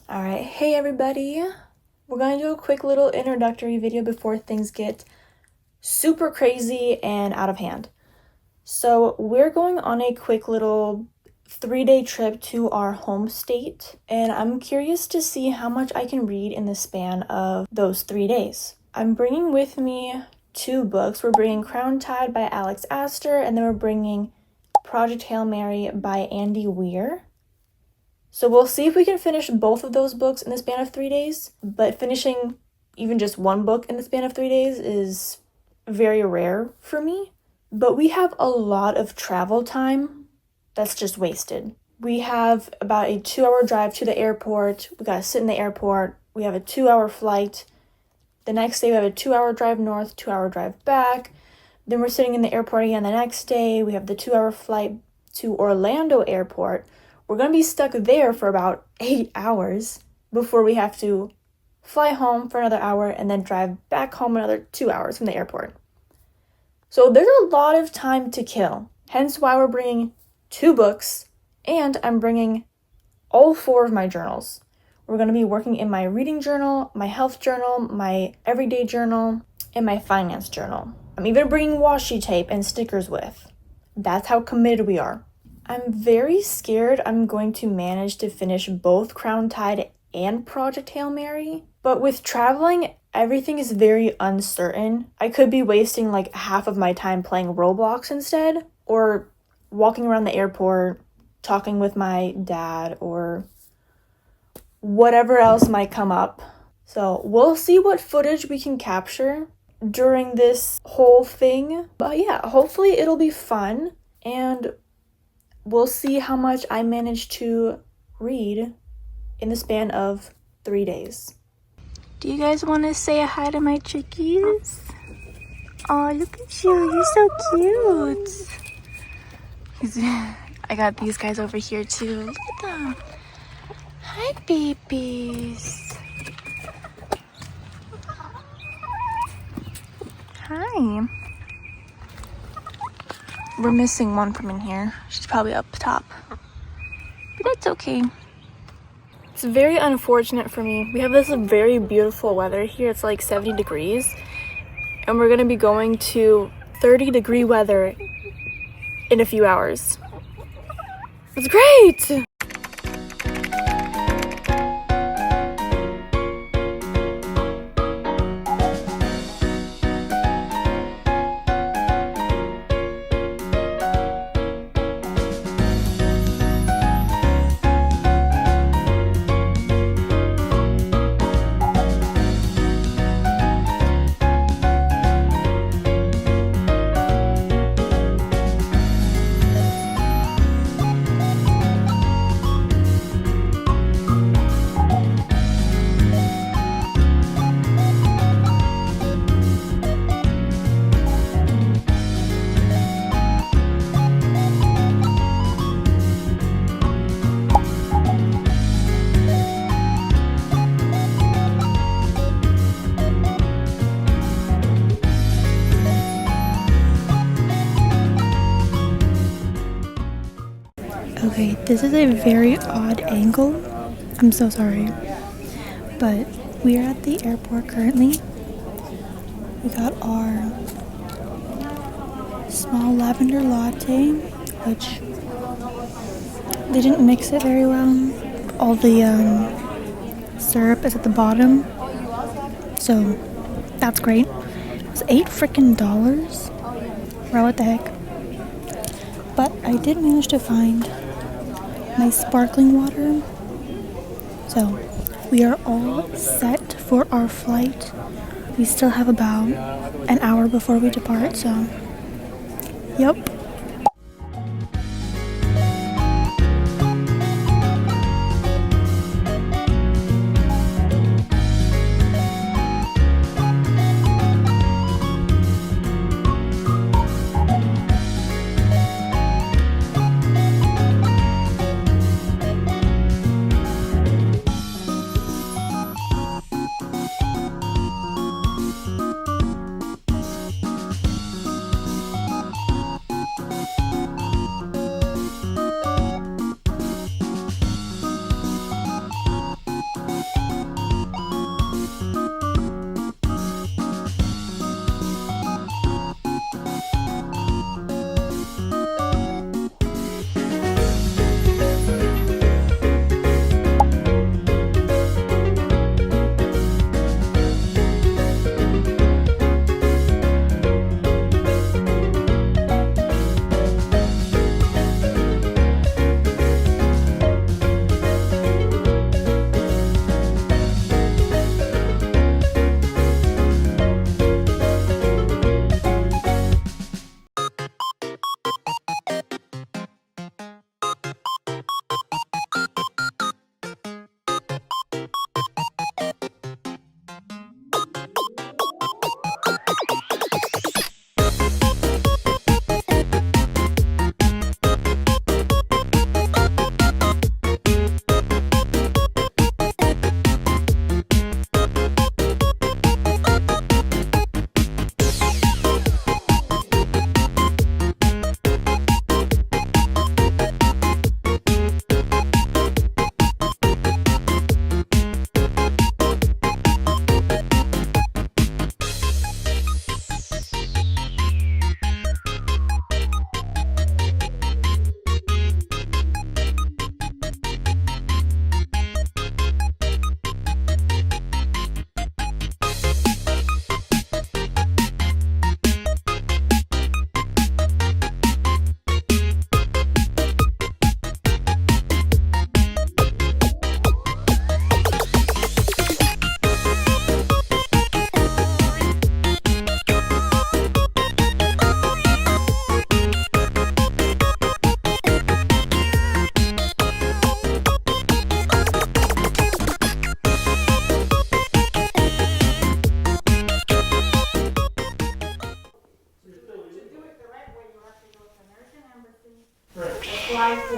Alright, hey everybody! We're going to do a quick little introductory video before things get super crazy and out of hand. So we're going on a quick little 3-day trip to our home state, and I'm curious to see how much I can read in the span of those 3 days. I'm bringing with me 2 books. We're bringing Crown Tide by Alex Astor, and then we're bringing Project Hail Mary by Andy Weir. So we'll see if we can finish both of those books in the span of 3 days, but finishing even just one book in the span of 3 days is very rare for me. But we have a lot of travel time that's just wasted. We have about a 2-hour drive to the airport. We gotta sit in the airport. We have a 2-hour flight. The next day we have a 2-hour drive north, 2-hour drive back. Then we're sitting in the airport again the next day. We have the 2-hour flight to Orlando Airport. We're going to be stuck there for about 8 hours before we have to fly home for another hour and then drive back home another 2 hours from the airport. So there's a lot of time to kill, hence why we're bringing 2 books, and I'm bringing all 4 of my journals. We're going to be working in my reading journal, my health journal, my everyday journal, and my finance journal. I'm even bringing washi tape and stickers with. That's how committed we are. I'm very scared I'm going to manage to finish both Crown Tide and Project Hail Mary. But with traveling, everything is very uncertain. I could be wasting like half of my time playing Roblox instead, or walking around the airport, talking with my dad, or whatever else might come up. So we'll see what footage we can capture during this whole thing. But yeah, hopefully it'll be fun, and we'll see how much I manage to read in the span of 3 days. Do you guys want to say hi to my chickies? Oh, look at you. You're so cute. I got these guys over here too. Look at them. Hi, babies. Hi. We're missing one from in here. She's probably up top. But that's okay. It's very unfortunate for me. We have this very beautiful weather here. It's like 70 degrees. And we're going to be going to 30-degree weather in a few hours. It's great! Okay, this is a very odd angle. I'm so sorry. But we are at the airport currently. We got our small lavender latte, which they didn't mix it very well. All the syrup is at the bottom. So that's great. It was $8 freaking. Wow, what the heck. But I did manage to find my sparkling water. So we are all set for our flight. We still have about an hour before we depart, so yep.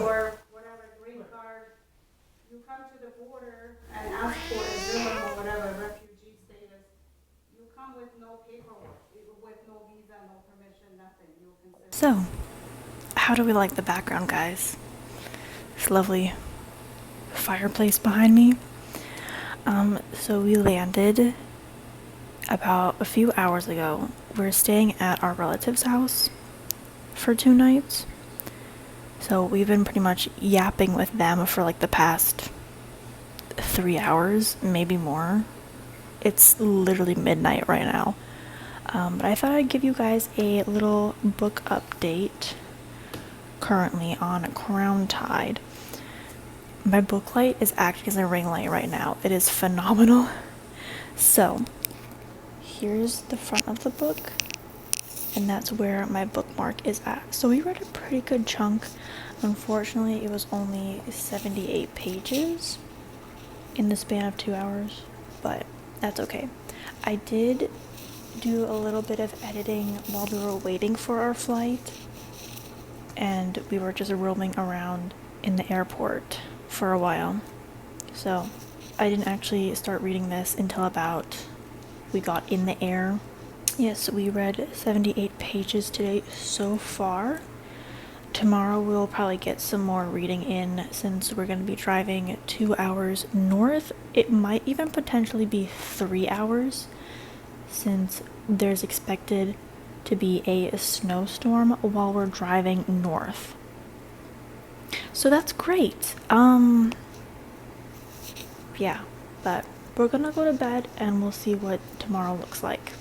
or whatever green card, you come to the border and ask for asylum or whatever refugee status. You come with no paperwork, with no visa, no permission, nothing. You consider. So, how do we like the background, guys? This lovely fireplace behind me. So we landed about a few hours ago. We're staying at our relative's house for 2 nights. So we've been pretty much yapping with them for like the past 3 hours, maybe more. It's literally midnight right now. But I thought I'd give you guys a little book update currently on Crown Tide. My book light is acting as a ring light right now. It is phenomenal. So, here's the front of the book, and that's where my bookmark is at. So we read a pretty good chunk. Unfortunately, it was only 78 pages in the span of 2 hours, but that's okay. I did do a little bit of editing while we were waiting for our flight, and we were just roaming around in the airport for a while. So I didn't actually start reading this until about we got in the air. Yes, we read 78 pages today so far. Tomorrow we'll probably get some more reading in since we're going to be driving 2 hours north. It might even potentially be 3 hours since there's expected to be a snowstorm while we're driving north. So that's great. Yeah, but we're gonna go to bed and we'll see what tomorrow looks like.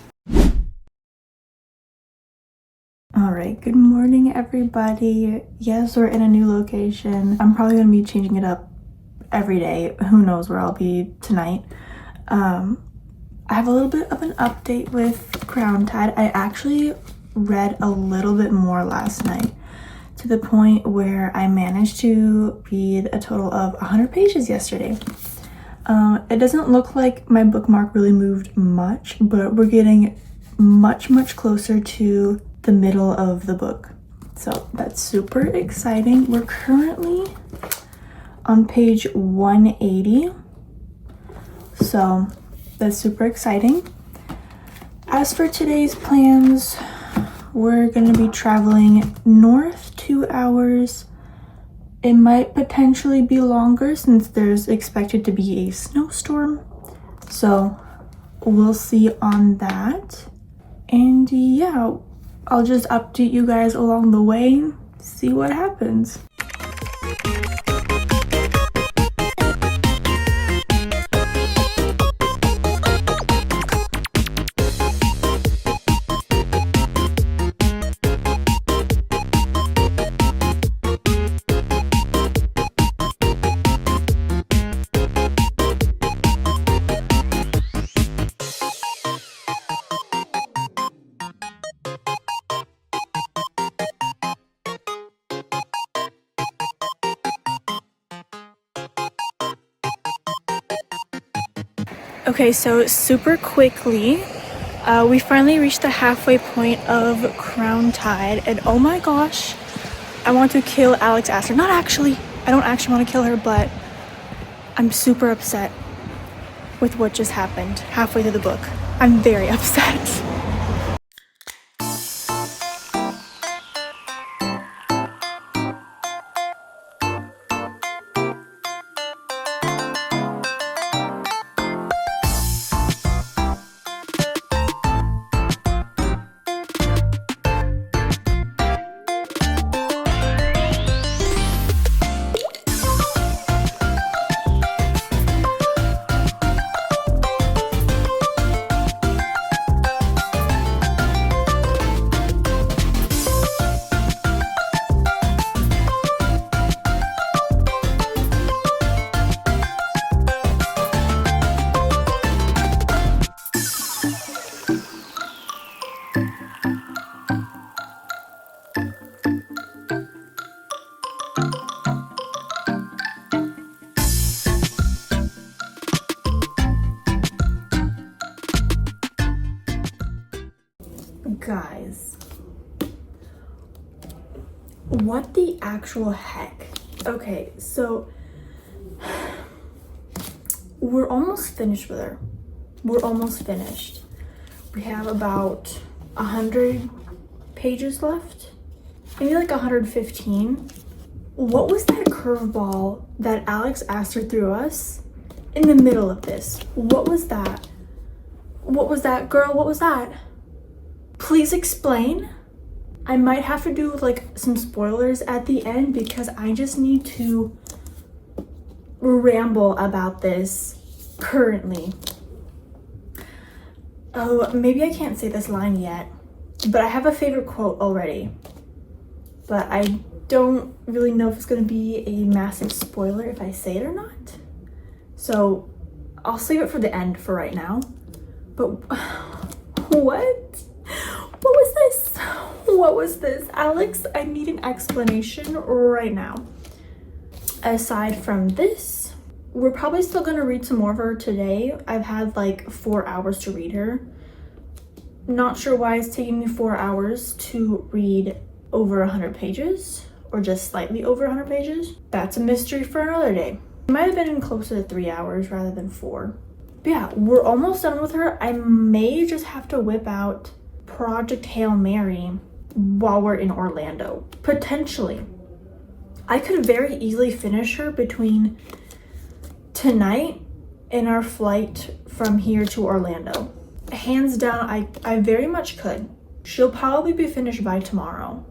Alright, good morning everybody. Yes, we're in a new location. I'm probably gonna be changing it up every day. Who knows where I'll be tonight. I have a little bit of an update with Crown Tide. I actually read a little bit more last night, to the point where I managed to read a total of 100 pages yesterday. It doesn't look like my bookmark really moved much, but we're getting much closer to the middle of the book. So that's super exciting. We're currently on page 180. So that's super exciting. As for today's plans, we're going to be traveling north 2 hours. It might potentially be longer since there's expected to be a snowstorm. So we'll see on that. And yeah, I'll just update you guys along the way, see what happens. Okay, so super quickly, we finally reached the halfway point of Crown Tide, and oh my gosh, I want to kill Alex Astor. Not actually, I don't actually want to kill her, but I'm super upset with what just happened halfway through the book. I'm very upset. Guys, what the actual heck? Okay, so we're almost finished with her. We're almost finished. We have about 100 pages left, maybe like 115. What was that curveball that Alex asked her through us in the middle of this? What was that? What was that, girl? What was that? Please explain. I might have to do like some spoilers at the end because I just need to ramble about this currently. Oh, maybe I can't say this line yet, but I have a favorite quote already. But I don't really know if it's going to be a massive spoiler if I say it or not. So I'll save it for the end for right now. But what? What was this? What was this? Alex, I need an explanation right now. Aside from this, we're probably still going to read some more of her today. I've had like 4 hours to read her. Not sure why it's taking me 4 hours to read over 100 pages or just slightly over 100 pages. That's a mystery for another day. It might have been closer to 3 hours rather than 4. But yeah, we're almost done with her. I may just have to whip out Project Hail Mary while we're in Orlando. Potentially. I could very easily finish her between tonight and our flight from here to Orlando. Hands down, I very much could. She'll probably be finished by tomorrow.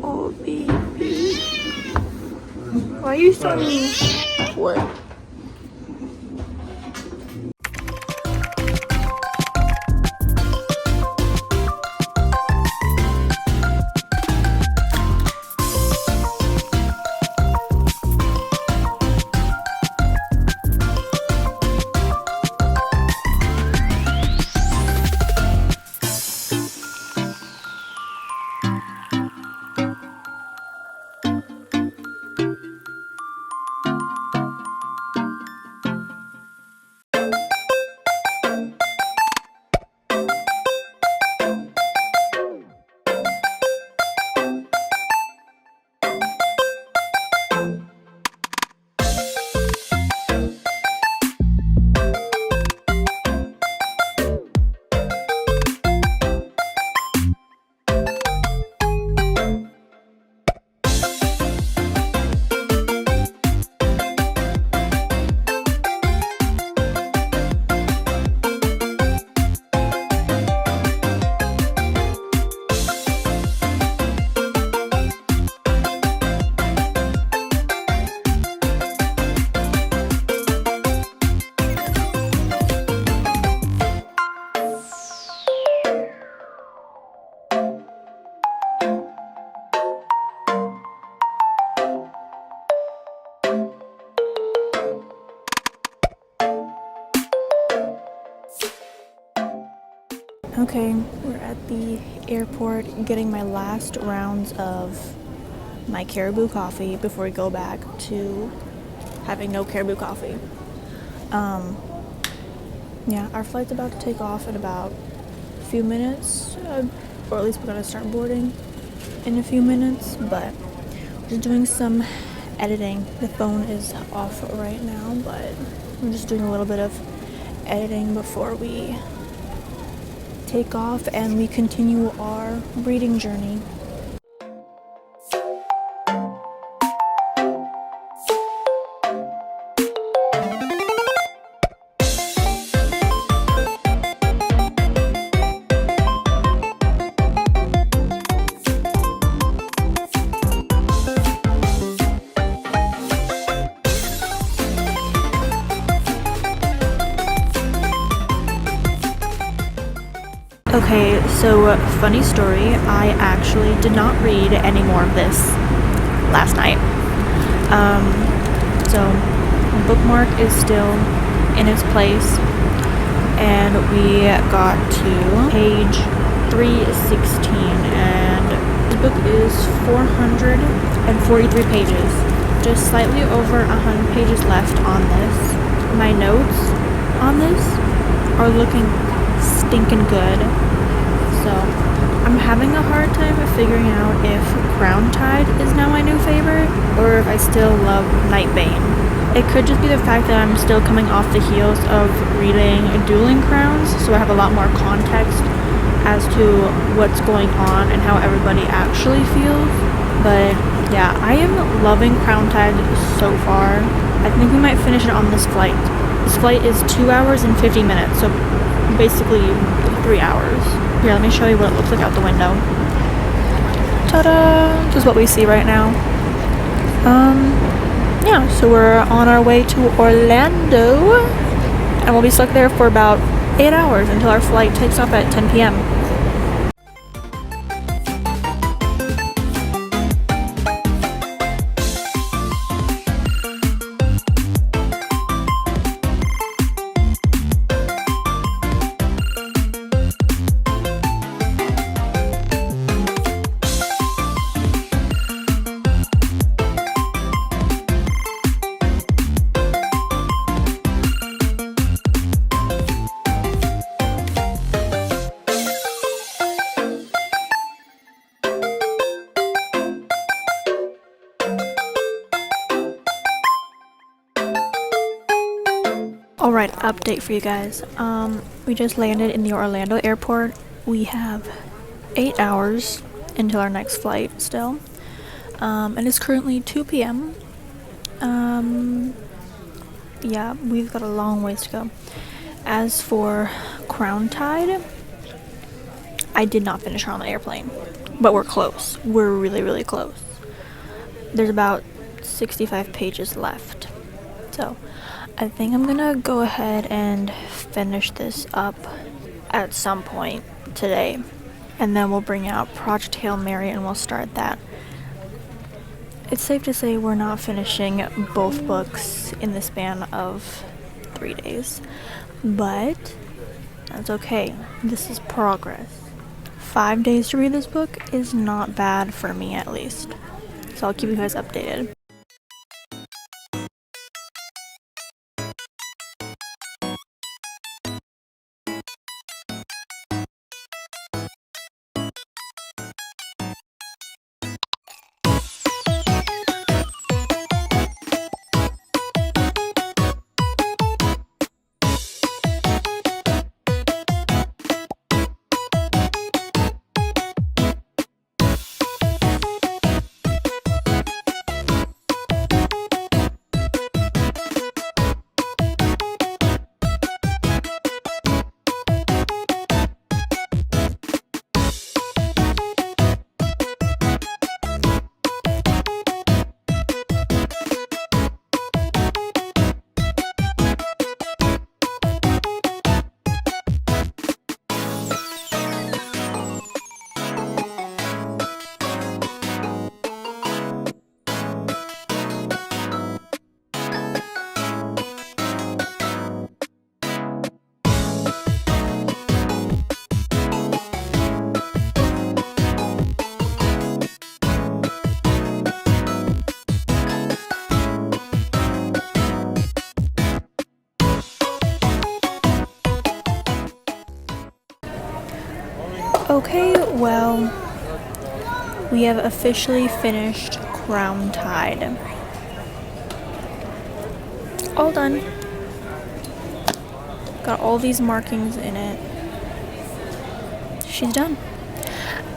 Oh, baby. Why are you so mean? What? Okay, we're at the airport getting my last rounds of my caribou coffee before we go back to having no caribou coffee. Yeah, our flight's about to take off in about a few minutes, or at least we're gonna start boarding in a few minutes, but we're just doing some editing. The phone is off right now, but we're just doing a little bit of editing before we take off and we continue our reading journey. Okay, so funny story, I actually did not read any more of this. last night. So bookmark is still in its place, and we got to page 316, and the book is 443 pages, just slightly over 100 pages left on this. My notes on this are looking stinking good, so I'm having a hard time figuring out if Crown Tide is now my new favorite, or if I still love Nightbane. It could just be the fact that I'm still coming off the heels of reading Dueling Crowns, so I have a lot more context as to what's going on and how everybody actually feels. But yeah, I am loving Crown Tide so far. I think we might finish it on this flight. This flight is 2 hours and 50 minutes, so basically 3 hours. Here, let me show you what it looks like out the window. Ta-da! This is what we see right now. Yeah, so we're on our way to Orlando, and we'll be stuck there for about 8 hours until our flight takes off at 10 p.m. Alright, update for you guys. We just landed in the Orlando airport. We have 8 hours until our next flight still. And it's currently 2 p.m. Yeah, we've got a long ways to go. As for Crown Tide, I did not finish her on the airplane, but we're close. We're really, really close. There's about 65 pages left. So, I think I'm gonna go ahead and finish this up at some point today. And then we'll bring out Project Hail Mary and we'll start that. It's safe to say we're not finishing both books in the span of 3 days. But that's okay. This is progress. 5 days to read this book is not bad for me, at least. So I'll keep you guys updated. Okay, well, we have officially finished Crown Tide. All done. Got all these markings in it. She's done.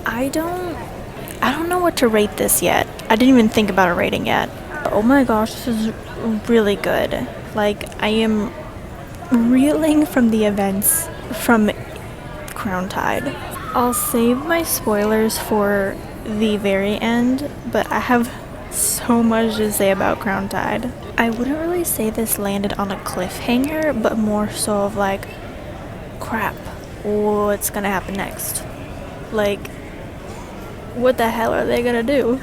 I don't know what to rate this yet. I didn't even think about a rating yet. Oh my gosh, this is really good. Like, I am reeling from the events from Crown Tide. I'll save my spoilers for the very end, but I have so much to say about Crown Tide. I wouldn't really say this landed on a cliffhanger, but more so of like, crap, what's gonna happen next? Like, what the hell are they gonna do?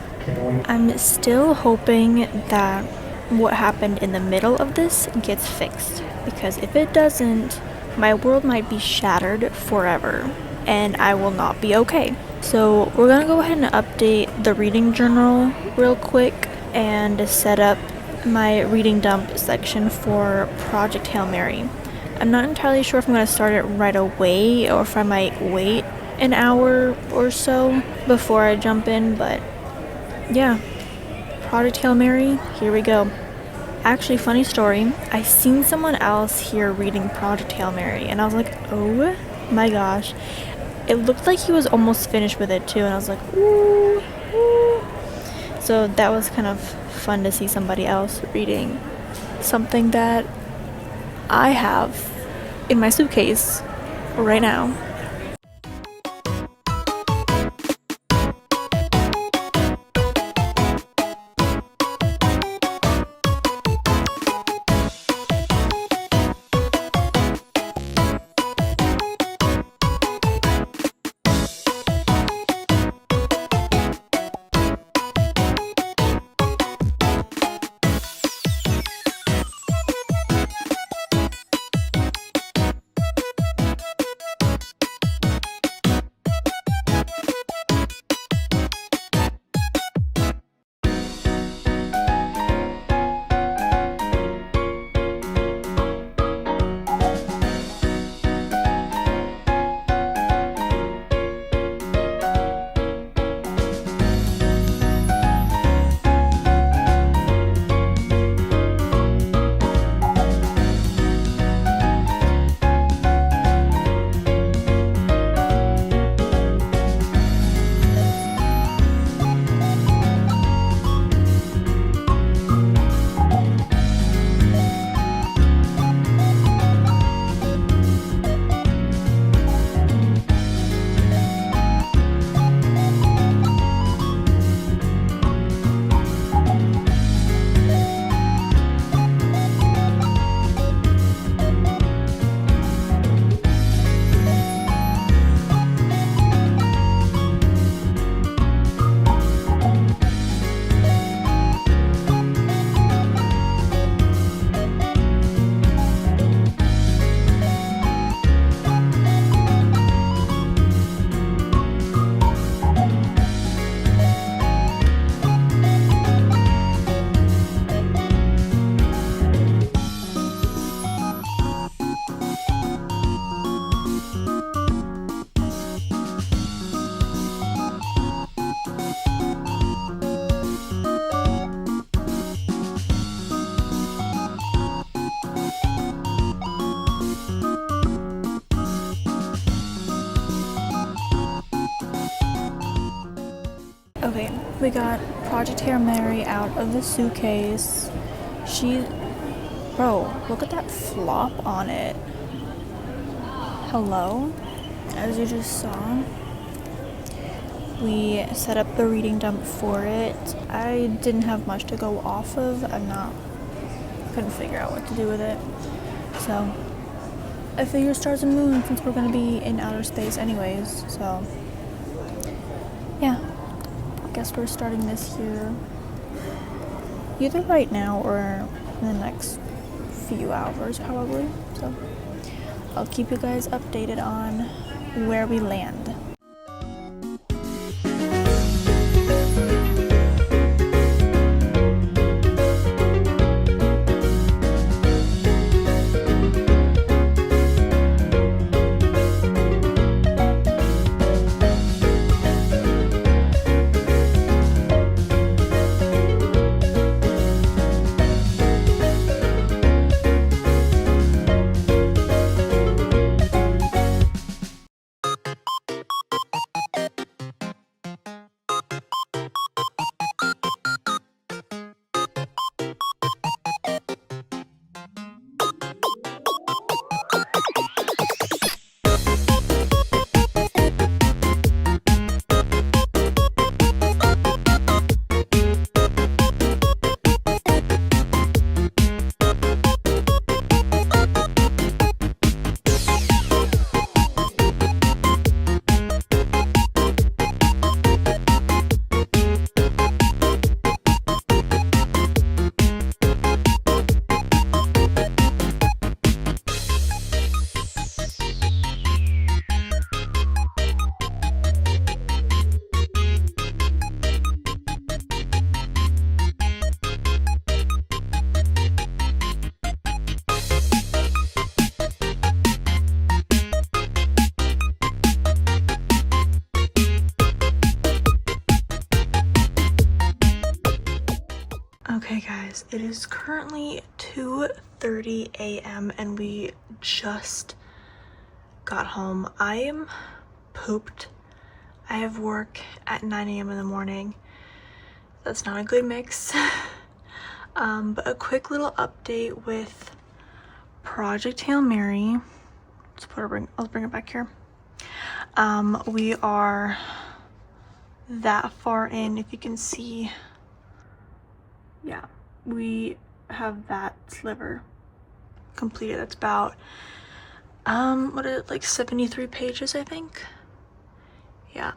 I'm still hoping that what happened in the middle of this gets fixed, because if it doesn't, my world might be shattered forever and I will not be okay. So we're gonna go ahead and update the reading journal real quick and set up my reading dump section for Project Hail Mary. I'm not entirely sure if I'm gonna start it right away or if I might wait an hour or so before I jump in, but yeah, Project Hail Mary, here we go. Actually, funny story, I seen someone else here reading Project Hail Mary, and I was like, oh my gosh. It looked like he was almost finished with it too, and I was like, ooh, ooh. So that was kind of fun to see somebody else reading something that I have in my suitcase right now. Okay, we got Project Hail Mary out of the suitcase. Bro, look at that flop on it. Hello? As you just saw, we set up the reading dump for it. I didn't have much to go off of. Couldn't figure out what to do with it. So, I figure stars and moons since we're gonna be in outer space anyways, so. Yeah. Guess we're starting this here either right now or in the next few hours probably, so I'll keep you guys updated on where we land. Okay guys, it is currently 2:30 a.m. and we just got home. I am pooped. I have work at 9 a.m. in the morning. That's not a good mix. But a quick little update with Project Hail Mary. Let's bring it back here. We are that far in, if you can see. Yeah, we have that sliver completed. That's about what is it, like 73 pages, I think. Yeah.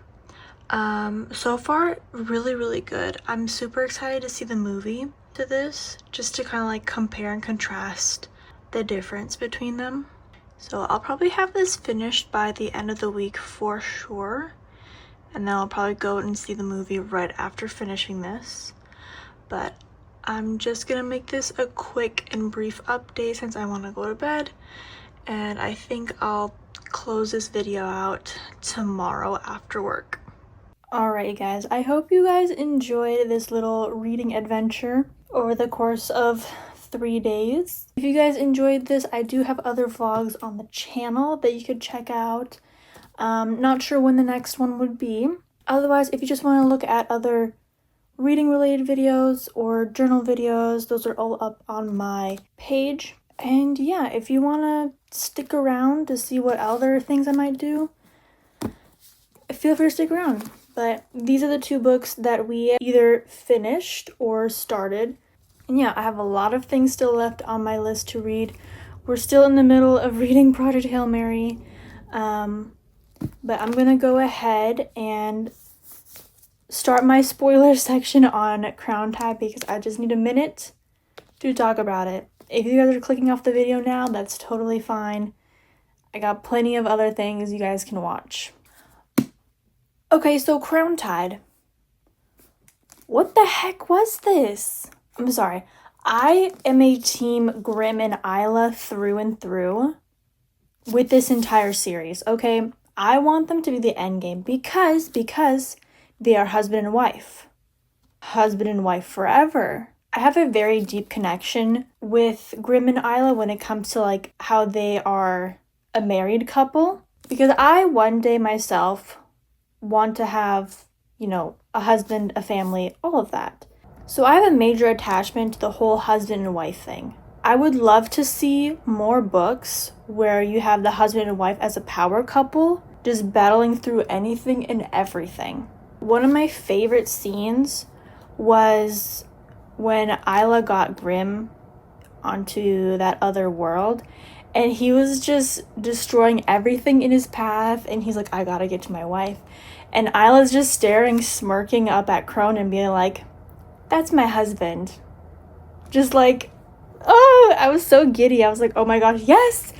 So far really good. I'm super excited to see the movie to this, just to kind of like compare and contrast the difference between them. So I'll probably have this finished by the end of the week for sure, and then I'll probably go and see the movie right after finishing this. But I'm just gonna make this a quick and brief update since I want to go to bed, and I think I'll close this video out tomorrow after work. Alright guys, I hope you guys enjoyed this little reading adventure over the course of 3 days. If you guys enjoyed this, I do have other vlogs on the channel that you could check out. Not sure when the next one would be. Otherwise, if you just want to look at other reading related videos or journal videos, those are all up on my page. And yeah, if you want to stick around to see what other things I might do, feel free to stick around. But these are the 2 books that we either finished or started. And yeah, I have a lot of things still left on my list to read. We're still in the middle of reading Project Hail Mary. But I'm gonna go ahead and start my spoiler section on Crown Tide because I just need a minute to talk about it. If you guys are clicking off the video now, that's totally fine. I got plenty of other things you guys can watch. Okay, so Crown Tide. What the heck was this? I'm sorry. I am a team Grimm and Isla through and through with this entire series, okay? I want them to be the end game because they are husband and wife. Husband and wife forever. I have a very deep connection with Grimm and Isla when it comes to like how they are a married couple, because I one day myself want to have, you know, a husband, a family, all of that. So I have a major attachment to the whole husband and wife thing. I would love to see more books where you have the husband and wife as a power couple, just battling through anything and everything. One of my favorite scenes was when Isla got Grimm onto that other world, and he was just destroying everything in his path, and he's like, I gotta get to my wife. And Isla's just staring, smirking up at Cronin, being like, that's my husband. Just like, oh, I was so giddy. I was like, oh my gosh, yes,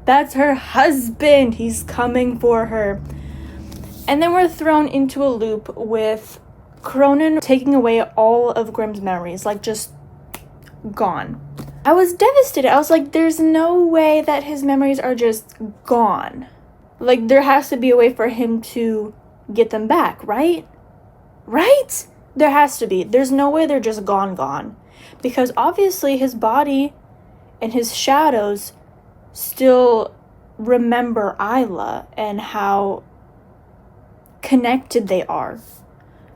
that's her husband. He's coming for her. And then we're thrown into a loop with Cronin taking away all of Grimm's memories, like just gone. I was devastated. I was like, there's no way that his memories are just gone. Like, there has to be a way for him to get them back, right? Right? There has to be. There's no way they're just gone. Because obviously his body and his shadows still remember Isla and how connected they are.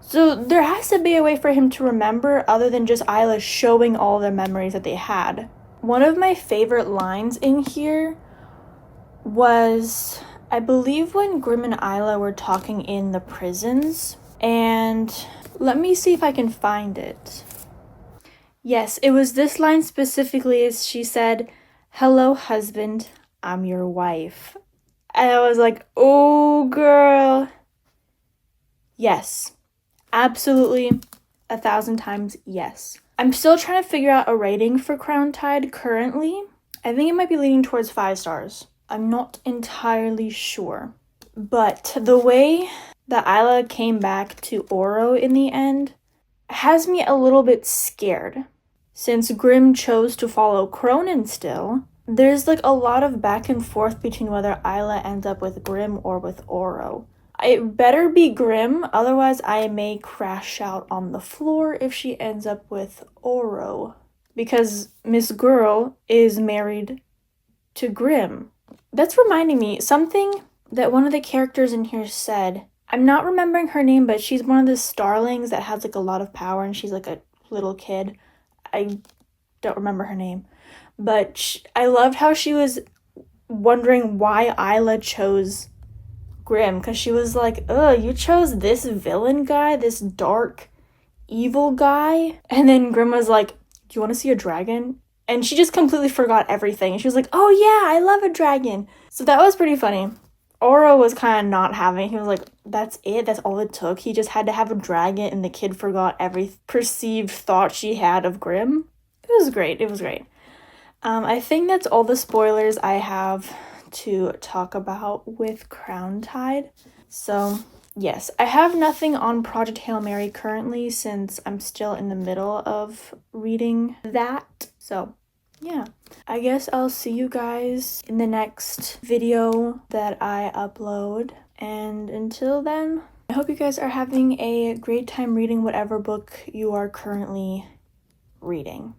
So there has to be a way for him to remember other than just Isla showing all their memories that they had. One of my favorite lines in here was, I believe, when Grimm and Isla were talking in the prisons. And let me see if I can find it. Yes, it was this line specifically, as she said, hello, husband, I'm your wife. And I was like, oh, girl. Yes, absolutely, 1,000 times yes. I'm still trying to figure out a rating for Crown Tide currently. I think it might be leaning towards 5 stars. I'm not entirely sure. But the way that Isla came back to Oro in the end has me a little bit scared. Since Grimm chose to follow Cronin still, there's like a lot of back and forth between whether Isla ends up with Grimm or with Oro. It better be Grimm, otherwise I may crash out on the floor if she ends up with Oro. Because Miss Girl is married to Grimm. That's reminding me, something that one of the characters in here said. I'm not remembering her name, but she's one of the starlings that has like a lot of power and she's like a little kid. I don't remember her name. But I loved how she was wondering why Isla chose Grimm, because she was like, ugh, you chose this villain guy, this dark, evil guy? And then Grimm was like, do you want to see a dragon? And she just completely forgot everything. And she was like, oh yeah, I love a dragon. So that was pretty funny. Oro was kind of not having it. He was like, that's it? That's all it took? He just had to have a dragon and the kid forgot every perceived thought she had of Grimm? It was great. It was great. I think that's all the spoilers I have to talk about with Crown Tide. So, yes, I have nothing on Project Hail Mary currently since I'm still in the middle of reading that. So, yeah. I guess I'll see you guys in the next video that I upload. And until then, I hope you guys are having a great time reading whatever book you are currently reading.